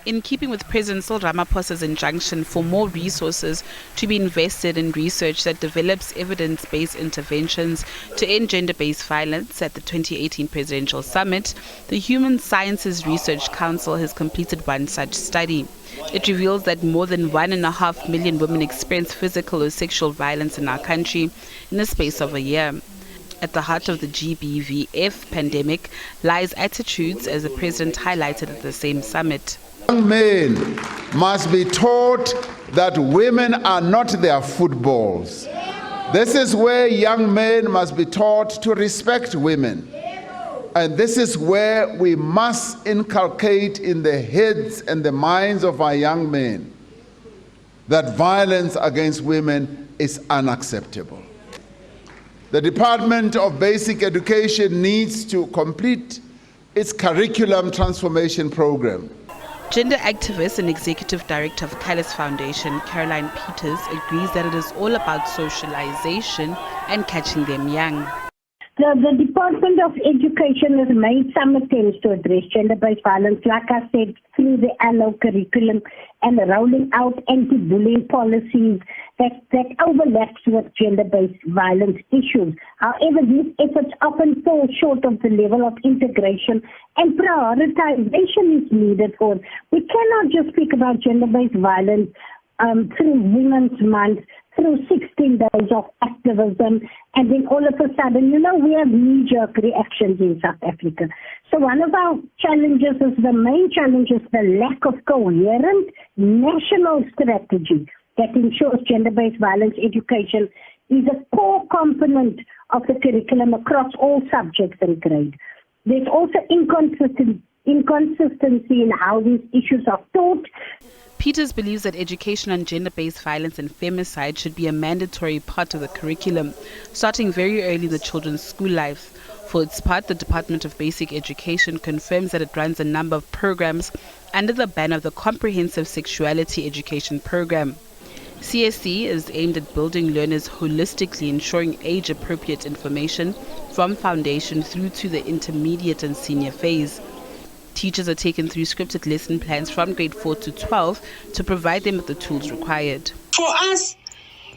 In keeping with President Cyril Ramaphosa's injunction for more resources to be invested in research that develops evidence-based interventions to end gender-based violence at the 2018 Presidential Summit, the Human Sciences Research Council has completed one such study. It reveals that more than 1.5 million women experience physical or sexual violence in our country in the space of a year. At the heart of the GBVF pandemic lies attitudes, as the president highlighted at the same summit. Young men must be taught that women are not their footballs. This is where young men must be taught to respect women. And this is where we must inculcate in the heads and the minds of our young men that violence against women is unacceptable. The Department of Basic Education needs to complete its curriculum transformation program. Gender activist and executive director of Callus Foundation, Caroline Peters, agrees that it is all about socialization and catching them young. The Department of Education has made some attempts to address gender-based violence, like I said, through the ALO curriculum and rolling out anti-bullying policies that overlaps with gender-based violence issues. However, these efforts often fall short of the level of integration and prioritization is needed for. We cannot just speak about gender-based violence through Women's Month, through 16 days of activism, and then all of a sudden, we have knee-jerk reactions in South Africa. So one of our challenges the main challenge is the lack of coherent national strategy that ensures gender-based violence education is a core component of the curriculum across all subjects and grades. There's also inconsistency in how these issues are taught. Peters believes that education on gender-based violence and femicide should be a mandatory part of the curriculum, starting very early in the children's school life. For its part, the Department of Basic Education confirms that it runs a number of programs under the banner of the Comprehensive Sexuality Education Program. CSE is aimed at building learners holistically, ensuring age-appropriate information from foundation through to the intermediate and senior phase. Teachers are taken through scripted lesson plans from grade 4 to 12 to provide them with the tools required. For us,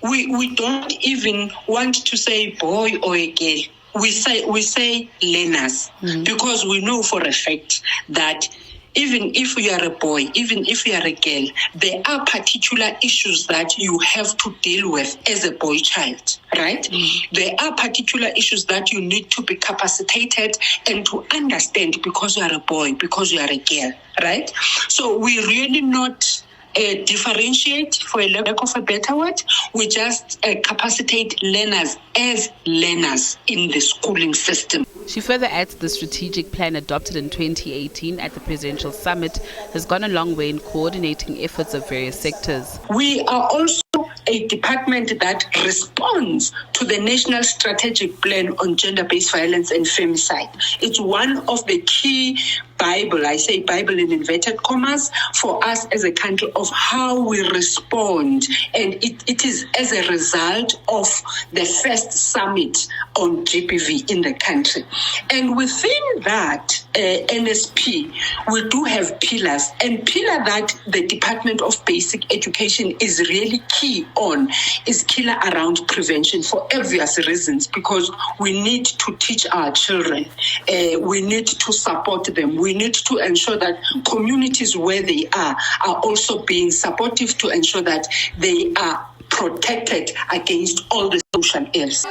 we don't even want to say boy or a girl. We say learners, because we know for a fact that even if you are a boy, even if you are a girl, there are particular issues that you have to deal with as a boy child, right? There are particular issues that you need to be capacitated and to understand because you are a boy, because you are a girl, right? So we really not differentiate, for a lack of a better word. We just capacitate learners as learners in the schooling system. She further adds the strategic plan adopted in 2018 at the Presidential Summit has gone a long way in coordinating efforts of various sectors. We are also a department that responds to the National Strategic Plan on Gender-Based Violence and Femicide. It's one of the key Bible, I say Bible in inverted commas, for us as a country of how we respond. And it is as a result of the first summit on GBV in the country. And within that NSP, we do have pillars. And pillar that the Department of Basic Education is really key on is pillar around prevention for obvious reasons, because we need to teach our children. We need to support them. We need to ensure that communities where they are also being supportive to ensure that they are protected against all the social ills.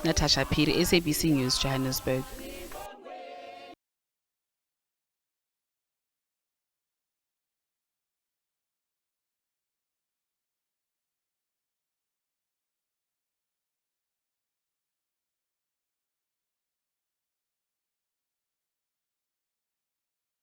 Natasha Peter, SABC News, Johannesburg.